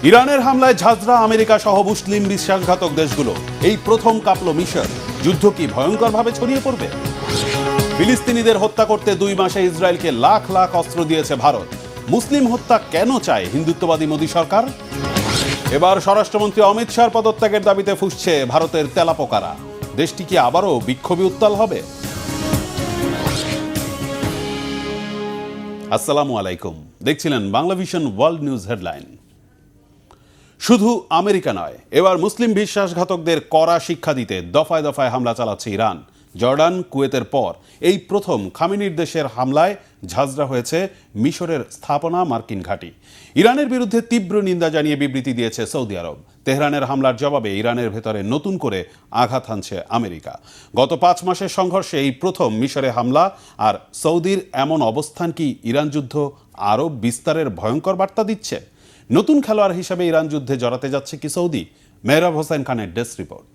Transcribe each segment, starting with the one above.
ইরানের হামলায় ঝাঁঝরা আমেরিকা সহ মুসলিম বিশ্বাসঘাতক দেশগুলো। এই প্রথম কাঁপল মিশর। যুদ্ধ কি ভয়ঙ্করভাবে ছড়িয়ে পড়বে? ফিলিস্তিনিদের হত্যা করতে 2 মাসে ইসরায়েলকে লাখ লাখ অস্ত্র দিয়েছে ভারত। মুসলিম হত্যা কেন চায় হিন্দুত্ববাদী মোদী সরকার? এবার স্বরাষ্ট্রমন্ত্রী অমিত শাহর পদত্যাগের দাবিতে ফুঁসছে ভারতের তেলাপোকারা। দেশটি কি আবারও বিক্ষোভে উত্তাল হবে? আসসালামু আলাইকুম, দেখছিলেন বাংলাভিশন ওয়ার্ল্ড নিউজ হেডলাইন। শুধু আমেরিকা নয়, এবার মুসলিম বিশ্বাসঘাতকদের কড়া শিক্ষা দিতে দফায় দফায় হামলা চালাচ্ছে ইরান। জর্ডান, কুয়েতের পর এই প্রথম খামেনির দেশের হামলায় ঝাঁঝরা হয়েছে মিশরের স্থাপনা মার্কিন ঘাঁটি। ইরানের বিরুদ্ধে তীব্র নিন্দা জানিয়ে বিবৃতি দিয়েছে সৌদি আরব। তেহরানের হামলার জবাবে ইরানের ভেতরে নতুন করে আঘাত হানছে আমেরিকা। গত 5 মাসের সংঘর্ষে এই প্রথম মিশরে হামলা। আর সৌদির এমন অবস্থান কি ইরান যুদ্ধ আরও বিস্তারের ভয়ঙ্কর বার্তা দিচ্ছে? নতুন খেলোয়াড় হিসেবে ইরান যুদ্ধে জড়াতে যাচ্ছে কি সৌদি? মেহরাব হোসেন খানের ডেস্ক রিপোর্ট।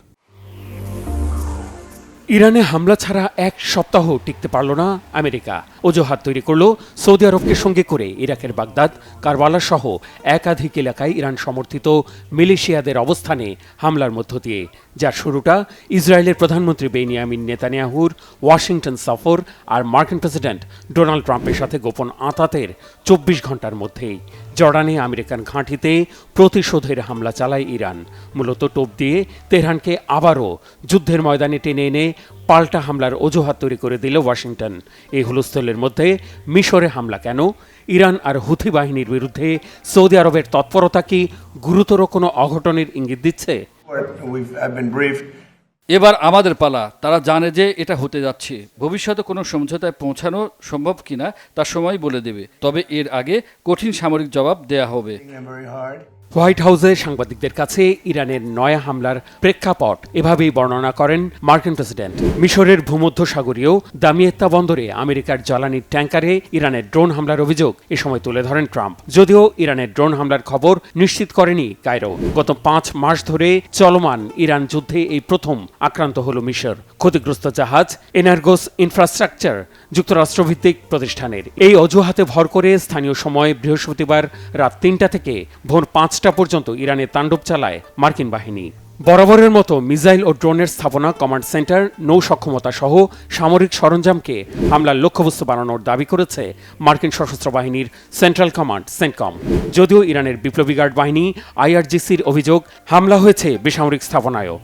ইরানে হামলা ছাড়া 1 সপ্তাহ টিকতে পারল না আমেরিকা। অজুহাত তৈরি করল সৌদি আরবকে সঙ্গে করে ইরাকের বাগদাদ, কারবালা সহ একাধিক এলাকায় ইরান সমর্থিত মিলিশিয়াদের অবস্থানে হামলার মধ্য দিয়ে, যার শুরুটা ইসরায়েলের প্রধানমন্ত্রী বেনিয়ামিন নেতানিয়াহুর ওয়াশিংটন সফর আর মার্কিন প্রেসিডেন্ট ডোনাল্ড ট্রাম্পের সাথে গোপন আঁতাতের 24 ঘন্টার মধ্যেই। জর্ডানে আমেরিকান ঘাঁটিতে প্রতিশোধের হামলা চালায় ইরান, মূলত টোপ দিয়ে তেহরানকে আবারও যুদ্ধের ময়দানে টেনে এনে পাল্টা হামলার অজুহাত তৈরি করে দিল ওয়াশিংটন। এই হুলস্থলের মধ্যে মিশরে হামলা কেন? ইরান আর হুথি বাহিনীর বিরুদ্ধে সৌদি আরবের তৎপরতা কি গুরুতর কোনো অঘটনের ইঙ্গিত দিচ্ছে? এবার আমাদের পালা। তারা জানে যে এটা হতে যাচ্ছে। ভবিষ্যতে কোনো সমঝোতায় পৌঁছানো সম্ভব কিনা তা সময় বলে দেবে, তবে এর আগে কঠিন সামরিক জবাব দেয়া হবে। হোয়াইট হাউসে সাংবাদিকদের কাছে ইরানের নয়া হামলার প্রেক্ষাপট এভাবেই বর্ণনা করেন মার্কিন প্রেসিডেন্ট। মিশরের ভূমধ্যসাগরীয় দামিয়েত্তা বন্দরে আমেরিকার জ্বালানি ট্যাঙ্কারে ইরানের ড্রোন হামলার অভিযোগ এ সময় তুলে ধরেন ট্রাম্প। যদিও ইরানের ড্রোন হামলার খবর নিশ্চিত করেনি কায়রো। গত 5 মাস ধরে চলমান ইরান যুদ্ধে এই প্রথম আক্রান্ত হল মিশর। ক্ষতিগ্রস্ত জাহাজ এনার্গোস ইনফ্রাস্ট্রাকচার যুক্তরাষ্ট্রভিত্তিক প্রতিষ্ঠানের। এই অজুহাতে ভর করে স্থানীয় সময় বৃহস্পতিবার রাত 3টা থেকে ভোর 5টা পর্যন্ত ইরানে তাণ্ডব চালায় মার্কিন বাহিনী। বরাবরের মতো মিসাইল ও ড্রোনের স্থাপনা, কমান্ড সেন্টার, নৌ সক্ষমতা সহ সামরিক সরঞ্জামকে হামলার লক্ষ্যবস্তু বানানোর দাবি করেছে মার্কিন সশস্ত্র বাহিনীর সেন্ট্রাল কমান্ড সেন্টকম। যদিও ইরানের বিপ্লবী গার্ড বাহিনী IRGCর অভিযোগ হামলা হয়েছে বেসামরিক স্থাপনায়ও।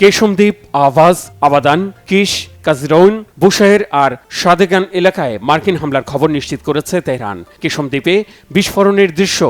কেশম দ্বীপ, আভাজ, আবাদান, কিশ, কাজিরৌন, বুশায়ের আর সাদেগান এলাকায় মার্কিন হামলার খবর নিশ্চিত করেছে তেহরান। কেশম দ্বীপে বিস্ফোরণের দৃশ্য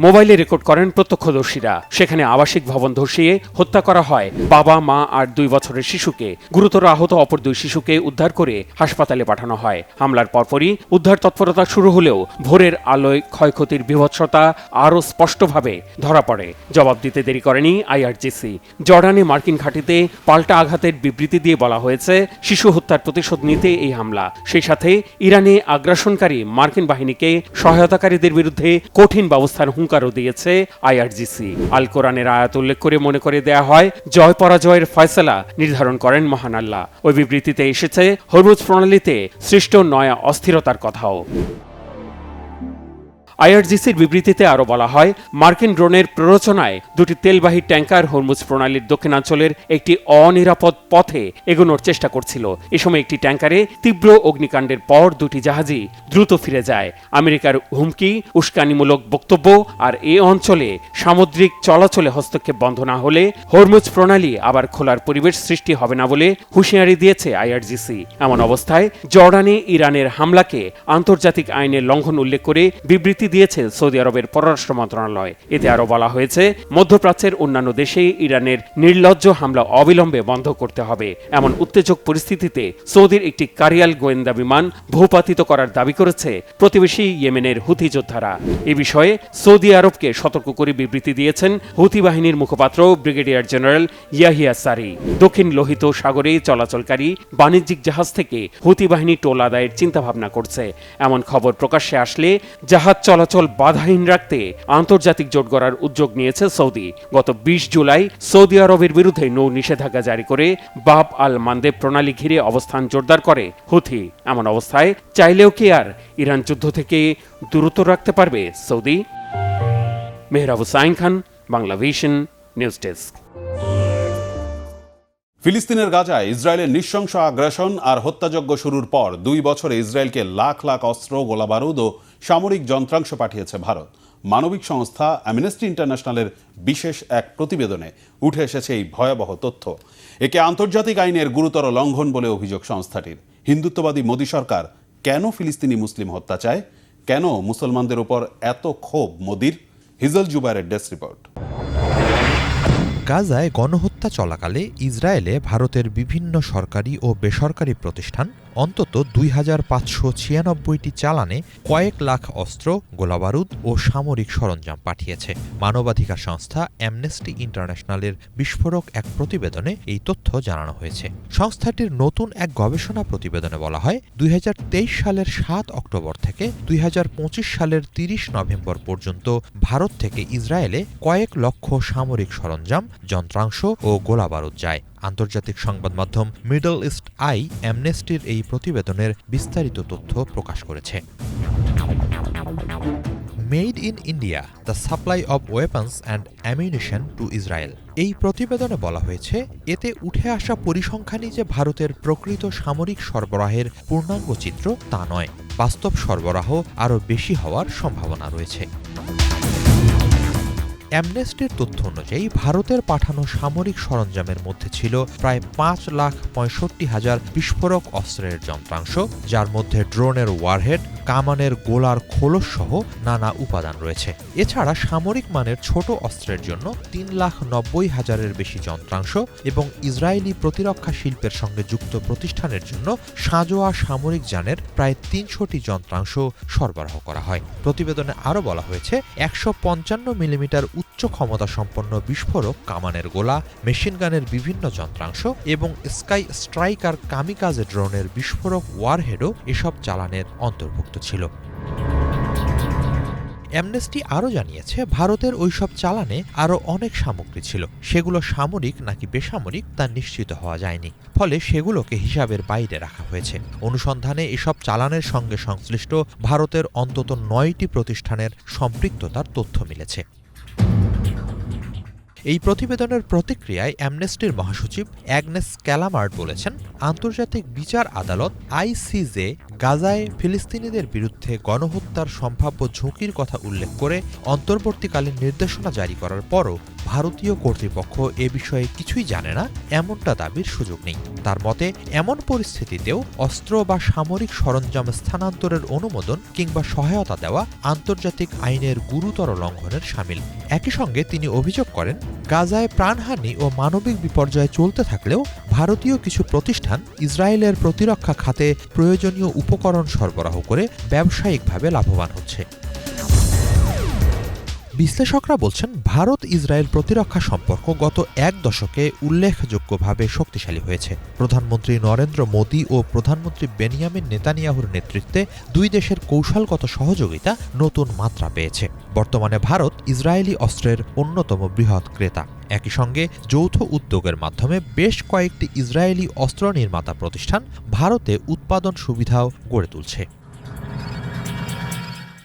মোবাইলে রেকর্ড করেন প্রত্যক্ষদর্শীরা। সেখানে আবাসিক ভবন ধসিয়ে হত্যা করা হয় বাবা, মা আর 2 বছরের শিশুকে। গুরুতর আহত অপর 2 শিশুকে উদ্ধার করে হাসপাতালে পাঠানো হয়। হামলার পরপরই উদ্ধার তৎপরতা শুরু হলেও ভোরের আলোয় ক্ষয়ক্ষতির বীভৎসতা আরও স্পষ্টভাবে ধরা পড়ে। জবাব দিতে দেরি করেনি IRGC। জর্ডানে মার্কিন ঘাঁটিতে পাল্টা আঘাতের বিবৃতি দিয়ে বলা হয়েছে শিশু হত্যার প্রতিশোধ নিতে এই হামলা। সেই সাথে ইরানে আগ্রাসনকারী মার্কিন বাহিনীকে সহায়তাকারীদের বিরুদ্ধে কঠিন ব্যবস্থার হুঙ্কারও দিয়েছে IRGC। আল কোরআনের আয়াত উল্লেখ করে মনে করে দেয়া হয়, জয় পরাজয়ের ফয়সালা নির্ধারণ করেন মহান আল্লাহ। ওই বিবৃতিতে এসেছে হরমুজ প্রণালীতে সৃষ্ট নয়া অস্থিরতার কথাও। IRGCর বিবৃতিতে আরও বলা হয়, মার্কিন ড্রোনের প্ররোচনায় 2টি তেলবাহী ট্যাঙ্কার হরমুজ প্রণালীর দক্ষিণাঞ্চলের একটি অনিরাপদ পথে এগোনোর চেষ্টা করছিল। এ সময় একটি ট্যাঙ্কারে তীব্র অগ্নিকাণ্ডের পর 2টি জাহাজই দ্রুত ফিরে যায়। আমেরিকার হুমকি, উস্কানিমূলক বক্তব্য আর এ অঞ্চলে সামুদ্রিক চলাচলে হস্তক্ষেপ বন্ধ না হলে হরমুজ প্রণালী আবার খোলার পরিবেশ সৃষ্টি হবে না বলে হুঁশিয়ারি দিয়েছে IRGC। এমন অবস্থায় জর্ডানে ইরানের হামলাকে আন্তর্জাতিক আইনের লঙ্ঘন উল্লেখ করে বিবৃতি দিয়েছে সৌদি আরবের পররাষ্ট্র মন্ত্রণালয়। এতে আরো বলা হয়েছে, মধ্যপ্রাচ্যের অন্যান্য দেশে ইরানের নির্লজ্জ হামলা অবিলম্বে বন্ধ করতে হবে। এমন উত্তেজক পরিস্থিতিতে সৌদির একটি কারিয়াল গোয়েন্দা বিমান ভূপাতিত করার দাবি করেছে প্রতিবেশী ইয়েমেনের হুথি যোদ্ধারা। এ বিষয়ে সৌদি আরবকে সতর্ক করে বিবৃতি দিয়েছেন হুথি বাহিনীর মুখপাত্র ব্রিগেডিয়ার জেনারেল ইয়াহিয়া সারি। দক্ষিণ লোহিত সাগরে চলাচলকারী বাণিজ্যিক জাহাজ থেকে হুথি বাহিনী টোল আদায়ের চিন্তাভাবনা করছে। এমন খবর প্রকাশ্যে আসলে জাহাজ চলাচল বাধাহীন রাখতে আন্তর্জাতিক জোট গড়ার উদ্যোগ নিয়েছে সৌদি। গত 20 জুলাই সৌদি আরবের বিরুদ্ধে নৌ নিষেধাজ্ঞা জারি করে বাব আল মান্দেব প্রণালী ঘিরে অবস্থান জোরদার করে হুথি। এমন অবস্থায় চাইলেও কি আর ইরান যুদ্ধ থেকে দূরত্ব রাখতে পারবে Saudi? Mehrab Hussain Khan, Bangla vision news desk. ফিলিস্তিনের গাজায় ইসরায়েলের নৃশংস আগ্রাসন আর হত্যাযজ্ঞ শুরুর পর 2 বছরে ইসরায়েলকে লাখ লাখ অস্ত্র, গোলাবারুদ ও সামরিক যন্ত্রাংশ পাঠিয়েছে ভারত। মানবিক সংস্থা অ্যামনেস্টি ইন্টারন্যাশনালের বিশেষ এক প্রতিবেদনে উঠে এসেছে এই ভয়াবহ তথ্য। একে আন্তর্জাতিক আইনের গুরুতর লঙ্ঘন বলে অভিযোগ সংস্থাটির। হিন্দুত্ববাদী মোদী সরকার কেন ফিলিস্তিনি মুসলিম হত্যা চায়? কেন মুসলমানদের উপর এত ক্ষোভ মোদির? হিজল জুবাইরের ডেস্ক রিপোর্ট। গাজায় গণহত্যা চলাকালে ইসরায়েলে ভারতের বিভিন্ন সরকারি ও বেসরকারি প্রতিষ্ঠান অন্তত 2596টি চালানে কয়েক লাখ অস্ত্র, গোলাবারুদ ও সামরিক সরঞ্জাম পাঠিয়েছে। মানবাধিকার সংস্থা অ্যামনেস্টি ইন্টারন্যাশনালের বিস্ফোরক এক প্রতিবেদনে এই তথ্য জানানো হয়েছে। সংস্থাটির নতুন এক গবেষণা প্রতিবেদনে বলা হয়, 2023 সালের 7 অক্টোবর থেকে 2025 সালের 30 নভেম্বর পর্যন্ত ভারত থেকে ইসরায়েলে কয়েক লক্ষ সামরিক সরঞ্জাম, যন্ত্রাংশ ও গোলাবারুদ যায়। আন্তর্জাতিক সংবাদ মাধ্যম মিডল ইস্ট আই অ্যামনেস্টির এই প্রতিবেদনের বিস্তারিত তথ্য প্রকাশ করেছে। Made in India, the supply of weapons and ammunition two Israel. এই প্রতিবেদনে বলা হয়েছে, এতে উঠে আসা পরিসংখ্যানই যে ভারতের প্রকৃত সামরিক সরবরাহের পূর্ণাঙ্গ চিত্র তা নয়, বাস্তব সরবরাহ আরও বেশি হওয়ার সম্ভাবনা রয়েছে। অ্যামনেস্টির তথ্য অনুযায়ী ভারতের পাঠানো সামরিক সরঞ্জামের মধ্যে ছিল প্রায় 5,65,000 বিস্ফোরক অস্ত্রের যন্ত্রাংশ, যার মধ্যে ড্রোনের ওয়ারহেড, কামানের গোলার খোলস সহ নানা উপাদান রয়েছে। এছাড়া সামরিক মানের ছোট অস্ত্রের জন্য 3,90,000-এর বেশি যন্ত্রাংশ এবং ইসরায়েলি প্রতিরক্ষা শিল্পের সঙ্গে যুক্ত প্রতিষ্ঠানের জন্য সাঁজোয়া সামরিক যানের প্রায় 300টি যন্ত্রাংশ সরবরাহ করা হয়। প্রতিবেদনে আরও বলা হয়েছে, 155 মিলিমিটার উচ্চ ক্ষমতা সম্পন্ন বিস্ফোরক কামানের গোলা, মেশিনগানের বিভিন্ন যন্ত্রাংশ এবং স্কাই স্ট্রাইকার কামিকাজে ড্রোনের বিস্ফোরক ওয়ারহেডও এসব চালানের অন্তর্ভুক্ত ছিল। অ্যামনেস্টি আরও জানিয়েছে, ভারতের ওইসব চালানে আরও অনেক সামগ্রী ছিল। সেগুলো সামরিক নাকি বেসামরিক তা নিশ্চিত হওয়া যায়নি, ফলে সেগুলোকে হিসাবের বাইরে রাখা হয়েছে। অনুসন্ধানে এসব চালানের সঙ্গে সংশ্লিষ্ট ভারতের অন্তত 9টি প্রতিষ্ঠানের সম্পৃক্ততার তথ্য মিলেছে। এই প্রতিবেদনের প্রতিক্রিয়ায় অ্যামনেস্টির মহাসচিব অ্যাগনেস ক্যালামার্ড বলেছেন, আন্তর্জাতিক বিচার আদালত আইসিজে গাজায় ফিলিস্তিনিদের বিরুদ্ধে গণহত্যার সম্ভাব্য ঝুঁকির কথা উল্লেখ করে অন্তর্বর্তীকালীন নির্দেশনা জারি করার পরও ভারতীয় কর্তৃপক্ষ এ বিষয়ে কিছুই জানে না, এমনটা দাবির সুযোগ নেই। তার মতে, এমন পরিস্থিতিতেও অস্ত্র বা সামরিক সরঞ্জাম স্থানান্তরের অনুমোদন কিংবা সহায়তা দেওয়া আন্তর্জাতিক আইনের গুরুতর লঙ্ঘনের শামিল। একই সঙ্গে তিনি অভিযোগ করেন, গাজায় প্রাণহানি ও মানবিক বিপর্যয় চলতে থাকলেও ভারতীয় কিছু প্রতিষ্ঠান ইসরায়েলের প্রতিরক্ষা খাতে প্রয়োজনীয় উপকরণ সরবরাহ করে ব্যবসায়িকভাবে লাভবান হচ্ছে। বিশ্লেষকরা বলছেন, ভারত ইসরায়েল প্রতিরক্ষা সম্পর্ক গত এক দশকে উল্লেখযোগ্যভাবে শক্তিশালী হয়েছে। প্রধানমন্ত্রী নরেন্দ্র মোদী ও প্রধানমন্ত্রী বেনিয়ামিন নেতানিয়াহুর নেতৃত্বে দুই দেশের কৌশলগত সহযোগিতা নতুন মাত্রা পেয়েছে। বর্তমানে ভারত ইসরায়েলি অস্ত্রের অন্যতম বৃহৎ ক্রেতা। একই সঙ্গে যৌথ উদ্যোগের মাধ্যমে বেশ কয়েকটি ইসরায়েলি অস্ত্র নির্মাতা প্রতিষ্ঠান ভারতে উৎপাদন সুবিধাও গড়ে তুলছে।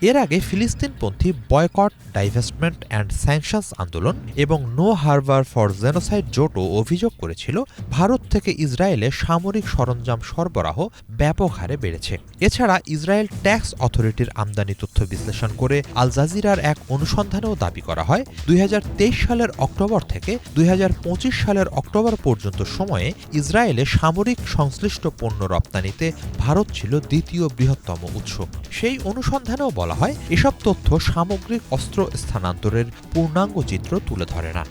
এর আগে ফিলিস্তিনপন্থী বয়কট, ডাইভেস্টমেন্ট অ্যান্ড স্যাংশনস আন্দোলন এবং নো হারবার ফর জেনোসাইড জোটও অভিযোগ করেছিল, ভারত থেকে ইসরায়েলে সামরিক সরঞ্জাম সরবরাহ ব্যাপক হারে বেড়েছে। এছাড়া ইসরায়েল ট্যাক্স অথরিটির আমদানি তথ্য বিশ্লেষণ করে আল জাজিরার এক অনুসন্ধানেও দাবি করা হয়, 2023 সালের অক্টোবর থেকে 2025 সালের অক্টোবর পর্যন্ত সময়ে ইসরায়েলে সামরিক সংশ্লিষ্ট পণ্য রপ্তানিতে ভারত ছিল দ্বিতীয় বৃহত্তম উৎস। সেই অনুসন্ধানেও বলা হয়, এসব তথ্য সামগ্রিক অস্ত্র স্থানান্তরের পূর্ণাঙ্গ চিত্র তুলে ধরে না।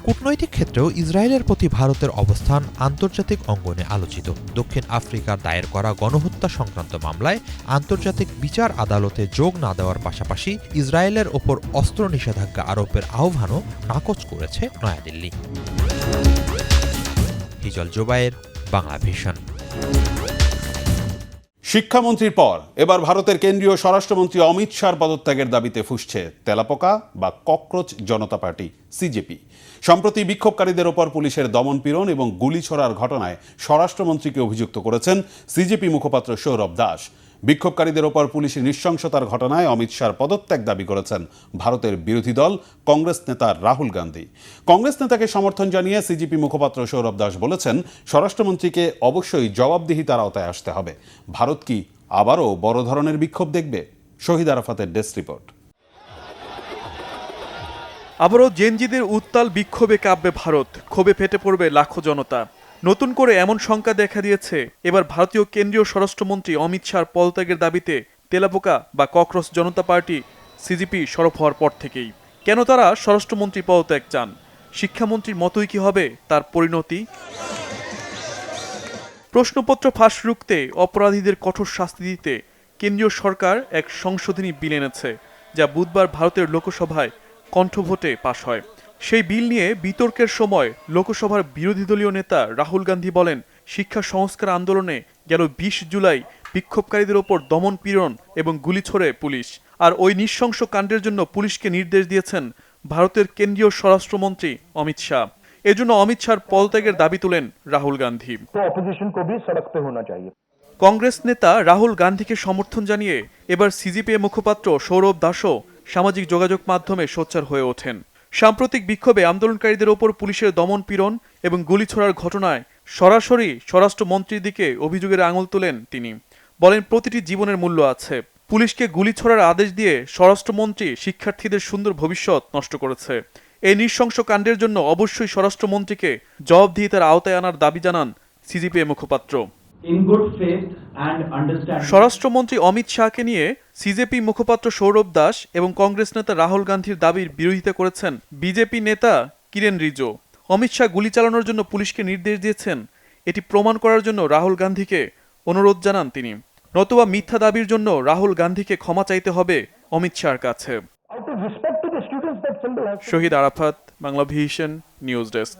কূটনৈতিক ক্ষেত্রেও ইসরায়েলের প্রতি ভারতের অবস্থান আন্তর্জাতিক অঙ্গনে আলোচিত। দক্ষিণ আফ্রিকার দায়ের করা গণহত্যা সংক্রান্ত মামলায় আন্তর্জাতিক বিচার আদালতে যোগ না দেওয়ার পাশাপাশি ইসরায়েলের ওপর অস্ত্র নিষেধাজ্ঞা আরোপের আহ্বানও নাকচ করেছে নয়াদিল্লি। হিজল জুবায়ের, বাংলা ভিশন। শিক্ষামন্ত্রীর পর এবার ভারতের কেন্দ্রীয় স্বরাষ্ট্রমন্ত্রী অমিত শাহর পদত্যাগের দাবিতে ফুঁসছে তেলাপোকা বা ককরোচ জনতা পার্টি সিজেপি। সম্প্রতি বিক্ষোভকারীদের ওপর পুলিশের দমনপীড়ন এবং গুলি ছোড়ার ঘটনায় স্বরাষ্ট্রমন্ত্রীকে অভিযুক্ত করেছেন সিজেপি মুখপাত্র সৌরভ দাস। বিক্ষোভকারীদের ওপর পুলিশের নৃশংসতার ঘটনায় অমিত শাহর পদত্যাগ দাবি করেছেন ভারতের বিরোধী দল কংগ্রেস নেতা রাহুল গান্ধী। কংগ্রেস নেতাকে সমর্থন জানিয়ে সিজিপি মুখপাত্র সৌরভ দাস বলেছেন, স্বরাষ্ট্রমন্ত্রীকে অবশ্যই জবাবদিহিতার আওতায় আসতে হবে। ভারত কি আবারও বড় ধরনের বিক্ষোভ দেখবে? শহীদ আরাফাতের ডেস্ক রিপোর্ট। আবারও জেনজিদের উত্তাল বিক্ষোভে কাঁপবে ভারত, ক্ষোভে ফেটে পড়বে লাখো জনতা। নতুন করে এমন শঙ্কা দেখা দিয়েছে এবার ভারতীয় কেন্দ্রীয় স্বরাষ্ট্রমন্ত্রী অমিত শাহর পদত্যাগের দাবিতে তেলাপোকা বা ককরোচ জনতা পার্টি সিজিপি সরব হওয়ার পর থেকেই। কেন তারা স্বরাষ্ট্রমন্ত্রী পদত্যাগ চান? শিক্ষামন্ত্রীর মতোই কি হবে তার পরিণতি? প্রশ্নপত্র ফাঁস রুখতে অপরাধীদের কঠোর শাস্তি দিতে কেন্দ্রীয় সরকার এক সংশোধনী বিল এনেছে, যা বুধবার ভারতের লোকসভায় কণ্ঠভোটে পাশ হয়। সেই বিল নিয়ে বিতর্কের সময় লোকসভার বিরোধী দলীয় নেতা রাহুল গান্ধী বলেন, শিক্ষা সংস্কার আন্দোলনে গেল 20 জুলাই বিক্ষোভকারীদের ওপর দমন পীড়ন এবং গুলি ছোড়ে পুলিশ। আর ওই নৃশংস কাণ্ডের জন্য পুলিশকে নির্দেশ দিয়েছেন ভারতের কেন্দ্রীয় স্বরাষ্ট্রমন্ত্রী অমিত শাহ। এজন্য অমিত শাহর পদত্যাগের দাবি তোলেন রাহুল গান্ধী। কংগ্রেস নেতা রাহুল গান্ধীকে সমর্থন জানিয়ে এবার সিজিপিএ মুখপাত্র সৌরভ দাসও সামাজিক যোগাযোগ মাধ্যমে সোচ্চার হয়ে ওঠেন। সাম্প্রতিক বিক্ষোভে আন্দোলনকারীদের ওপর পুলিশের দমন পীড়ন এবং গুলি ছোড়ার ঘটনায় সরাসরি স্বরাষ্ট্রমন্ত্রীর দিকে অভিযোগের আঙুল তোলেন তিনি। বলেন, প্রতিটি জীবনের মূল্য আছে। পুলিশকে গুলি ছোড়ার আদেশ দিয়ে স্বরাষ্ট্রমন্ত্রী শিক্ষার্থীদের সুন্দর ভবিষ্যৎ নষ্ট করেছে। এই নৃশংস কাণ্ডের জন্য অবশ্যই স্বরাষ্ট্রমন্ত্রীকে জবাবদিহিতার আওতায় আনার দাবি জানান সিজিপিএ মুখপাত্র। স্বরাষ্ট্রমন্ত্রী অমিত শাহকে নিয়ে সিজেপি মুখপাত্র সৌরভ দাস এবং কংগ্রেস নেতা রাহুল গান্ধীর দাবির বিরোধিতা করেছেন বিজেপি নেতা কিরেন রিজু। অমিত শাহ গুলি চালানোর জন্য পুলিশকে নির্দেশ দিয়েছেন, এটি প্রমাণ করার জন্য রাহুল গান্ধীকে অনুরোধ জানান তিনি। নতুবা মিথ্যা দাবির জন্য রাহুল গান্ধীকে ক্ষমা চাইতে হবে অমিত শাহর কাছে। শহীদ আরাফাত, বাংলাভিশন নিউজ ডেস্ক।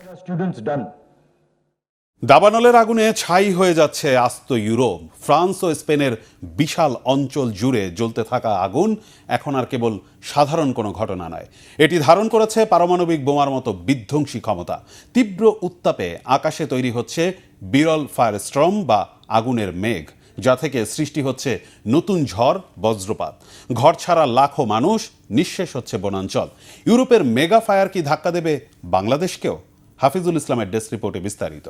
দাবানলের আগুনে ছাই হয়ে যাচ্ছে আস্ত ইউরোপ। ফ্রান্স ও স্পেনের বিশাল অঞ্চল জুড়ে জ্বলতে থাকা আগুন এখন আর কেবল সাধারণ কোনো ঘটনা নয়, এটি ধারণ করেছে পারমাণবিক বোমার মতো বিধ্বংসী ক্ষমতা। তীব্র উত্তাপে আকাশে তৈরি হচ্ছে বিরল ফায়ারস্টর্ম বা আগুনের মেঘ, যা থেকে সৃষ্টি হচ্ছে নতুন ঝড়, বজ্রপাত। ঘর ছাড়া লাখো মানুষ, নিঃশেষ হচ্ছে বনাঞ্চল। ইউরোপের মেগা ফায়ার কি ধাক্কা দেবে বাংলাদেশকেও? হাফিজুল ইসলামের ডেস্ক রিপোর্টে বিস্তারিত।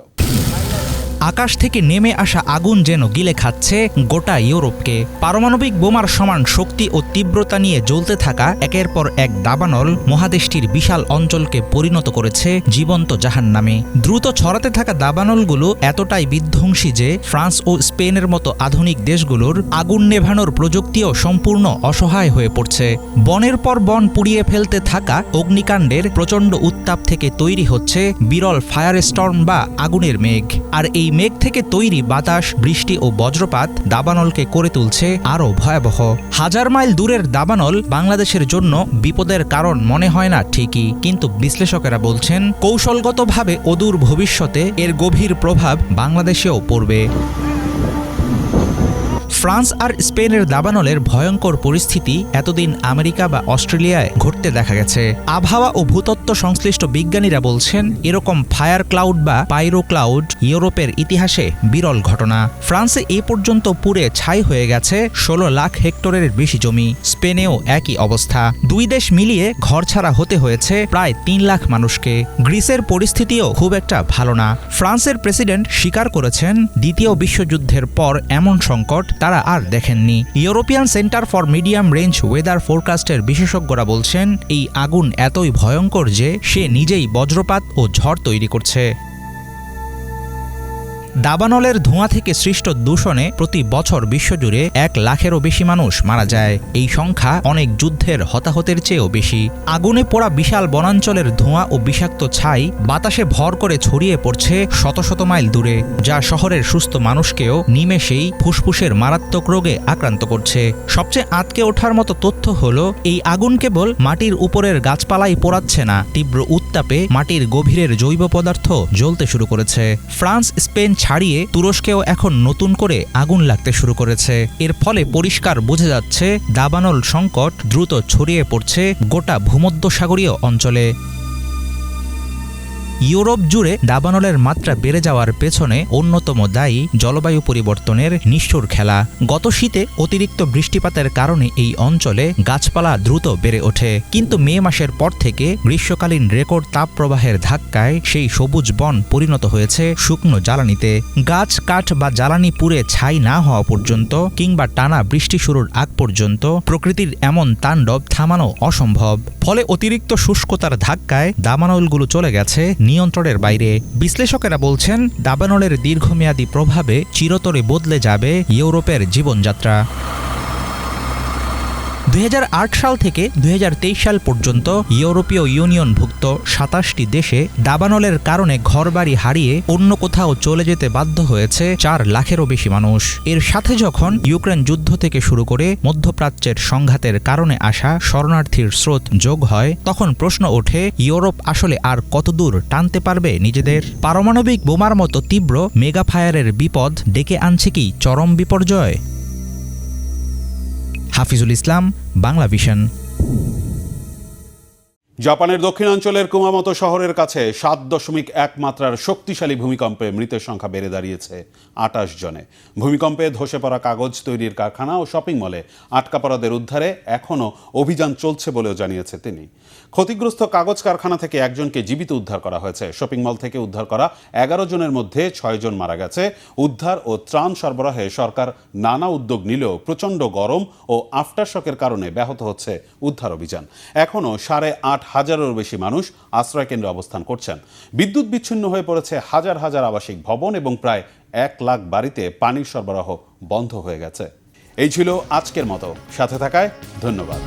আকাশ থেকে নেমে আসা আগুন যেন গিলে খাচ্ছে গোটা ইউরোপকে। পারমাণবিক বোমার সমান শক্তি ও তীব্রতা নিয়ে জ্বলতে থাকা একের পর এক দাবানল মহাদেশটির বিশাল অঞ্চলকে পরিণত করেছে জীবন্ত জাহান্নামে। দ্রুত ছড়াতে থাকা দাবানলগুলো এতটাই বিধ্বংসী যে ফ্রান্স ও স্পেনের মতো আধুনিক দেশগুলোর আগুন নেভানোর প্রযুক্তিও সম্পূর্ণ অসহায় হয়ে পড়ছে। বনের পর বন পুড়িয়ে ফেলতে থাকা অগ্নিকাণ্ডের প্রচণ্ড উত্তাপ থেকে তৈরি হচ্ছে বিরল ফায়ার স্টর্ম বা আগুনের মেঘ। আর এই মেঘ থেকে তৈরি বাতাস, বৃষ্টি ও বজ্রপাত দাবানলকে করে তুলছে আরও ভয়াবহ। হাজার মাইল দূরের দাবানল বাংলাদেশের জন্য বিপদের কারণ মনে হয় না ঠিকই, কিন্তু বিশ্লেষকেরা বলছেন কৌশলগতভাবে অদূর ভবিষ্যতে এর গভীর প্রভাব বাংলাদেশেও পড়বে। ফ্রান্স আর স্পেনের দাবানলের ভয়ঙ্কর পরিস্থিতি এতদিন আমেরিকা বা অস্ট্রেলিয়ায় ঘটতে দেখা গেছে। আবহাওয়া ও ভূতত্ত্ব সংশ্লিষ্ট বিজ্ঞানীরা বলছেন এরকম ফায়ার ক্লাউড বা পাইরো ক্লাউড ইউরোপের ইতিহাসে বিরল ঘটনা। ফ্রান্সে এ পর্যন্ত পুড়ে ছাই হয়ে গেছে 16 লাখ হেক্টরের বেশি জমি। স্পেনেও একই অবস্থা। দুই দেশ মিলিয়ে ঘরছাড়া হতে হয়েছে প্রায় 3 লাখ মানুষকে। গ্রিসের পরিস্থিতিও খুব একটা ভালো না। ফ্রান্সের প্রেসিডেন্ট স্বীকার করেছেন দ্বিতীয় বিশ্বযুদ্ধের পর এমন সংকট তারা আর দেখেননি। European centre for medium range weather ফোরকাস্টের বিশেষজ্ঞরা বলছেন এই আগুন এতই ভয়ঙ্কর যে সে নিজেই বজ্রপাত ও ঝড় তৈরি করছে। দাবানলের ধোঁয়া থেকে সৃষ্ট দূষণে প্রতি বছর বিশ্বজুড়ে 1 লাখেরও বেশি মানুষ মারা যায়। এই সংখ্যা অনেক যুদ্ধের হতাহতের চেয়েও বেশি। আগুনে পোড়া বিশাল বনাঞ্চলের ধোঁয়া ও বিষাক্ত ছাই বাতাসে ভর করে ছড়িয়ে পড়ছে শত শত মাইল দূরে, যা শহরের সুস্থ মানুষকেও নিমেষেই ফুসফুসের মারাত্মক রোগে আক্রান্ত করছে। সবচেয়ে আঁতকে ওঠার মতো তথ্য হলো এই আগুন কেবল মাটির উপরের গাছপালাই পোড়াচ্ছে না, তীব্র উত্তাপে মাটির গভীরের জৈব পদার্থ জ্বলতে শুরু করেছে। ফ্রান্স, স্পেন ছাড়িয়ে তুরস্কেও এখন নতুন করে আগুন লাগতে শুরু করেছে। এর ফলে পরিষ্কার বোঝা যাচ্ছে দাবানল সংকট দ্রুত ছড়িয়ে পড়ছে গোটা ভূমধ্যসাগরীয় অঞ্চলে। ইউরোপ জুড়ে দাবানলের মাত্রা বেড়ে যাওয়ার পেছনে অন্যতম দায়ী জলবায়ু পরিবর্তনের নিষ্ঠুর খেলা। গত শীতে অতিরিক্ত বৃষ্টিপাতের কারণে এই অঞ্চলে গাছপালা দ্রুত বেড়ে ওঠে, কিন্তু মে মাসের পর থেকে গ্রীষ্মকালীন রেকর্ড তাপপ্রবাহের ধাক্কায় সেই সবুজ বন পরিণত হয়েছে শুকনো জ্বালানিতে। গাছ, কাঠ বা জ্বালানি পুড়ে ছাই না হওয়া পর্যন্ত কিংবা টানা বৃষ্টি শুরুর আগ পর্যন্ত প্রকৃতির এমন তাণ্ডব থামানো অসম্ভব। ফলে অতিরিক্ত শুষ্কতার ধাক্কায় দাবানলগুলো চলে গেছে নিয়ন্ত্রণের বাইরে। বিশ্লেষকেরা বলছেন, দাবানলের দীর্ঘমেয়াদী প্রভাবে চিরতরে বদলে যাবে ইউরোপের জীবনযাত্রা। 2008 সাল থেকে 2023 সাল পর্যন্ত ইউরোপীয় ইউনিয়নভুক্ত 27টি দেশে দাবানলের কারণে ঘরবাড়ি হারিয়ে অন্য কোথাও চলে যেতে বাধ্য হয়েছে 4 লাখেরও বেশি মানুষ। এর সাথে যখন ইউক্রেন যুদ্ধ থেকে শুরু করে মধ্যপ্রাচ্যের সংঘাতের কারণে আসা শরণার্থীর স্রোত যোগ হয়, তখন প্রশ্ন ওঠে, ইউরোপ আসলে আর কতদূর টানতে পারবে নিজেদের? পারমাণবিক বোমার মতো তীব্র মেগাফায়ারের বিপদ ডেকে আনছে কি চরম বিপর্যয়? হাফিজুল ইসলাম, বাংলা ভিশন। জাপানের দক্ষিণাঞ্চলের কুমামোতো শহরের কাছে 7.1 মাত্রার শক্তিশালী ভূমিকম্পে মৃতের সংখ্যা বেড়ে দাঁড়িয়েছে 28 জনে। ভূমিকম্পে ধসে পড়া কাগজ তৈরির কারখানা ও শপিং মলে আটকা পড়াদের উদ্ধারে এখনও অভিযান চলছে বলেও জানিয়েছে তিনি। ক্ষতিগ্রস্ত কাগজ কারখানা থেকে একজনকে জীবিত উদ্ধার করা হয়েছে। শপিং মল থেকে উদ্ধার করা 11 জনের মধ্যে 6 জন মারা গেছে। উদ্ধার ও ত্রাণ সরবরাহে সরকার নানা উদ্যোগ নিলেও প্রচণ্ড গরম ও আফটারশকের কারণে ব্যাহত হচ্ছে উদ্ধার অভিযান। এখনও 8,500-এরও বেশি মানুষ আশ্রয়কেন্দ্রে অবস্থান করছেন। বিদ্যুৎ বিচ্ছিন্ন হয়ে পড়েছে হাজার হাজার আবাসিক ভবন এবং প্রায় 1 লাখ বাড়িতে পানির সরবরাহ বন্ধ হয়ে গেছে। এই ছিল আজকের মতো। সাথে থাকায় ধন্যবাদ।